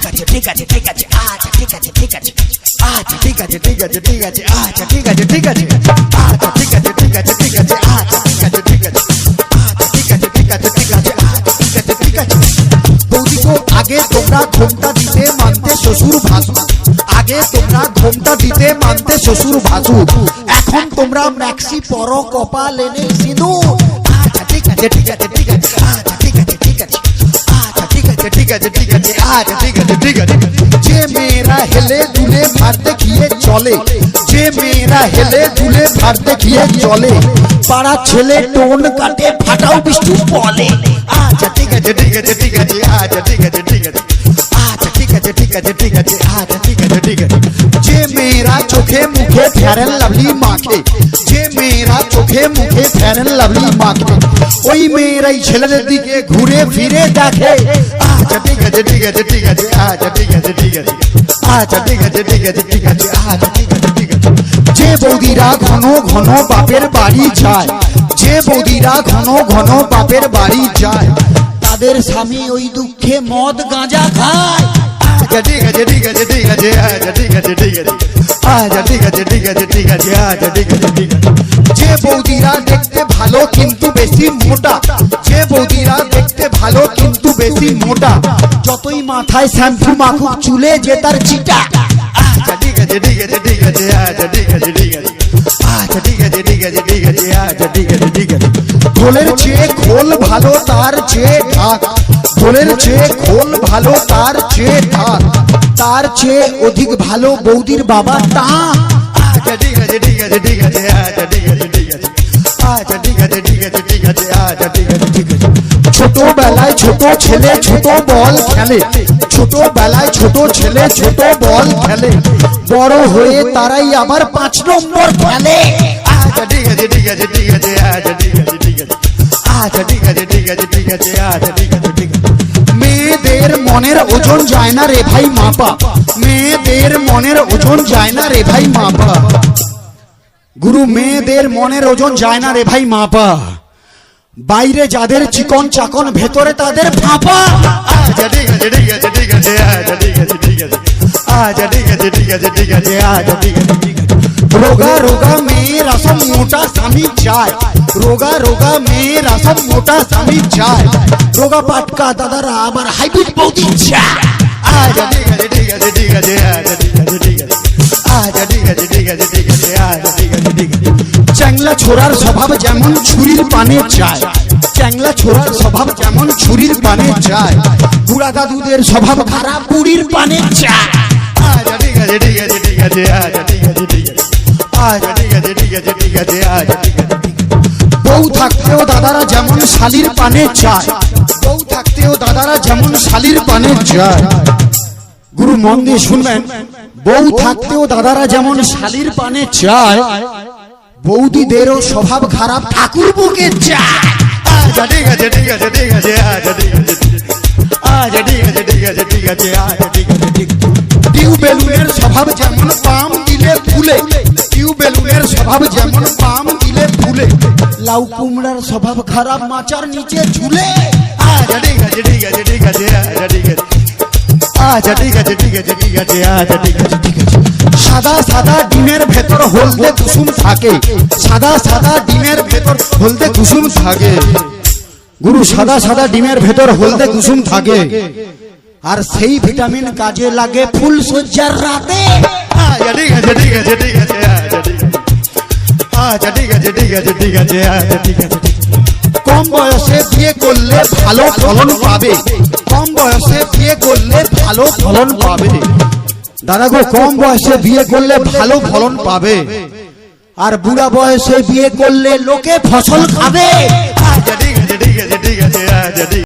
আছে ঠিক আছে ঠিক আছে আচ্ছা ঠিক আছে ঠিক আছে আচ্ছা ঠিক আছে ঠিক আছে ঠিক আছে আচ্ছা ঠিক আছে ঠিক আছে আচ্ছা ঠিক আছে ঠিক আছে ঠিক আছে আচ্ছা ঠিক আছে ঠিক আছে আচ্ছা ঠিক আছে ঠিক আছে ঠিক আছে আচ্ছা ঠিক আছে ঠিক আছে। বৌদি গো আগে তোমরা ঘোমটা দিতে মানতে শ্বশুর ভাসুর, আগে তোমরা ঘোমটা দিতে মানতে শ্বশুর ভাসুর, এখন তোমরা ম্যাক্সি পরো কপাল এনে সিঁদুর। আচ্ছা ঠিক আছে ঠিক আছে ঠিক আছে আচ্ছা ঠিক আছে ঠিক আছে আচ্ছা ঠিক আছে ঠিক আছে ঠিক আছে আচ্ছা ঠিক আছে ঠিক আছে। যে মেয়েরা হেলে দুলে ভাত দেখিয়ে চলে, যে মেয়েরা হেলে দুলে ভাত দেখিয়ে চলে, পাড়া ছেলে টোন কাটে ফাটাও বৃষ্টি বলে। আচ্ছা ঠিক আছে ঠিক আছে ঠিক আছে আচ্ছা ঠিক আছে ঠিক আছে আচ্ছা ঠিক আছে ঠিক আছে ঠিক আছে আচ্ছা ঠিক আছে ঠিক আছে। যে মেয়েরা চোখে মুখে ফেয়ার এন্ড লাভলি মাখে, যে মেয়েরা চোখে মুখে ফেয়ার এন্ড লাভলি মাখে, ওই মেয়েরাই ছেলেদের দিকে ঘুরে ফিরে দেখে। আচ্ছা ঠিক আছে ঠিক আছে ঠিক আছে আচ্ছা ঠিক আছে ঠিক আছে আচ্ছা ঠিক আছে ঠিক আছে ঠিক আছে আচ্ছা ঠিক আছে ঠিক আছে। যে বৌদিরা ঘন ঘন বাপের বাড়ি যায়, যে বৌদিরা ঘন ঘন বাপের বাড়ি যায়, তাদের স্বামী ওই দুঃখে মদ গাঁজা খায়। আচ্ছা ঠিক আছে ঠিক আছে ঠিক আছে আচ্ছা ঠিক আছে ঠিক আছে আচ্ছা ঠিক আছে ঠিক আছে ঠিক আছে আচ্ছা ঠিক আছে ঠিক আছে। যে বৌদিরা দেখতে ভালো কিন্তু বেশি মোটা, যে বৌদিরা দেখতে ভালো কিন্তু বেশি মোটা, যতই মাথায় শ্যাম্পু মাখুক চুলে যে তার চিটা। আচ্ছা ঠিক আছে ঠিক আছে ঠিক আছে আচ্ছা ঠিক আছে ঠিক আছে আচ্ছা ঠিক আছে ঠিক আছে ঠিক আছে আচ্ছা ঠিক আছে ঠিক আছে। ঢোলের চেয়ে খোল ভালো তার চেয়ে ঢাক, ঢোলের চেয়ে খোল ভালো তার চেয়ে ঢাক, তার চেয়ে অধিক ভালো বৌদির বাবা তা। আচ্ছা ঠিক আছে ঠিক আছে ঠিক আছে আচ্ছা ঠিক আছে ঠিক আছে আচ্ছা ঠিক আছে ঠিক আছে ঠিক আছে আচ্ছা ঠিক আছে ঠিক আছে। ছোটবেলায় ছোট ছেলে ছোট বল খেলে, ছোটবেলায় ছোট ছেলে ছোট বল খেলে, বড় হয়ে তারাই আবার 5 নম্বর খেলে। আচ্ছা ঠিক আছে ঠিক আছে ঠিক আছে আচ্ছা ঠিক আছে ঠিক আছে আচ্ছা ঠিক আছে ঠিক আছে ঠিক আছে আচ্ছা ঠিক আছে ঠিক আছে। মেয়েদের মনের ওজন যায় না রে ভাই মাপা, মেয়েদের মনের ওজন যায় না রে ভাই মাপা, গুরু মেয়েদের মনের ওজন যায় না রে ভাই মাপা, বাইরে যাদের চিকন চাকন ভেতরে তাদের ফাঁপা। আচ্ছা ঠিক আছে ঠিক আছে ঠিক আছে আচ্ছা ঠিক আছে ঠিক আছে আচ্ছা ঠিক আছে ঠিক আছে ঠিক আছে আচ্ছা ঠিক আছে ঠিক আছে। রোগা রোগা মেয়েরা সব মোটা স্বামী চায়, রোগা রোগা মেয়েরা সব মোটা স্বামী চায়, রোগা পাটকা দাদারা আবার হাইব্রিড বৌদি চায়। আচ্ছা ঠিক আছে ঠিক আছে ঠিক আছে আচ্ছা ঠিক আছে ঠিক আছে আচ্ছা ঠিক আছে ঠিক আছে ঠিক আছে আচ্ছা ঠিক আছে ঠিক আছে। চ্যাংলা ছোড়ার স্বভাব যেমন ছুরির পানে চায়, চ্যাংলা ছোড়ার স্বভাব যেমন ছুরির পানে চায়, বুড়া দাদুদের স্বভাব খারাপ বুড়ির পানে চায়। আচ্ছা ঠিক আছে ঠিক আছে ঠিক আছে আচ্ছা ঠিক আছে ঠিক আছে আচ্ছা ঠিক আছে ঠিক আছে ঠিক আছে আচ্ছা ঠিক আছে ঠিক আছে। বউ থাকতেও দাদারা যেমন শালির পানে চায়, বউ থাকতেও দাদারা যেমন শালির পানে চায়, গুরু মন দিয়ে শুনবেন, বউ থাকতেও দাদারা যেমন শালির পানে চায়, বৌদিদেরও স্বভাব খারাপ ঠাকুর বুকে চায়। আচ্ছা ঠিক আছে ঠিক আছে ঠিক আছে আচ্ছা ঠিক আছে আচ্ছা ঠিক আছে ঠিক আছে ঠিক আছে আচ্ছা ঠিক আছে ঠিক আছে। টিউবেলুনের স্বভাব যেমন পাম দিলে ফুলে, টিউবেলুনের স্বভাব যেমন পাম দিলে ফুলে, লাউ কুমড়ার স্বভাব খারাপ মাচার নিচে ঝুলে। আচ্ছা ঠিক আছে ঠিক আছে ঠিক আছে আচ্ছা ঠিক আছে আচ্ছা ঠিক আছে ঠিক আছে ঠিক আছে আচ্ছা ঠিক আছে ঠিক আছে। সাদা সাদা ডিমের ভেতর হলদে কুসুম থাকে, সাদা সাদা ডিমের ভেতর হলদে কুসুম থাকে, গুরু সাদা সাদা ডিমের ভেতর হলদে কুসুম থাকে, আর সেই ভিটামিন কাজে লাগে ফুল সজ্জার রাতে। আচ্ছা ঠিক আছে ঠিক আছে ঠিক আছে আচ্ছা ঠিক আছে আচ্ছা ঠিক আছে ঠিক আছে ঠিক আছে আচ্ছা ঠিক আছে ঠিক আছে। কম বয়সে বিয়ে করলে ভালো ফলন পাবে, কম বয়সে বিয়ে করলে ভালো ফলন পাবে, দাদা গো কম বয়সে বিয়ে করলে ভালো ফলন পাবে, আর বুড়া বয়সে বিয়ে করলে লোকে ফসল খাবে। আচ্ছা ঠিক আছে ঠিক আছে ঠিক আছে আচ্ছা ঠিক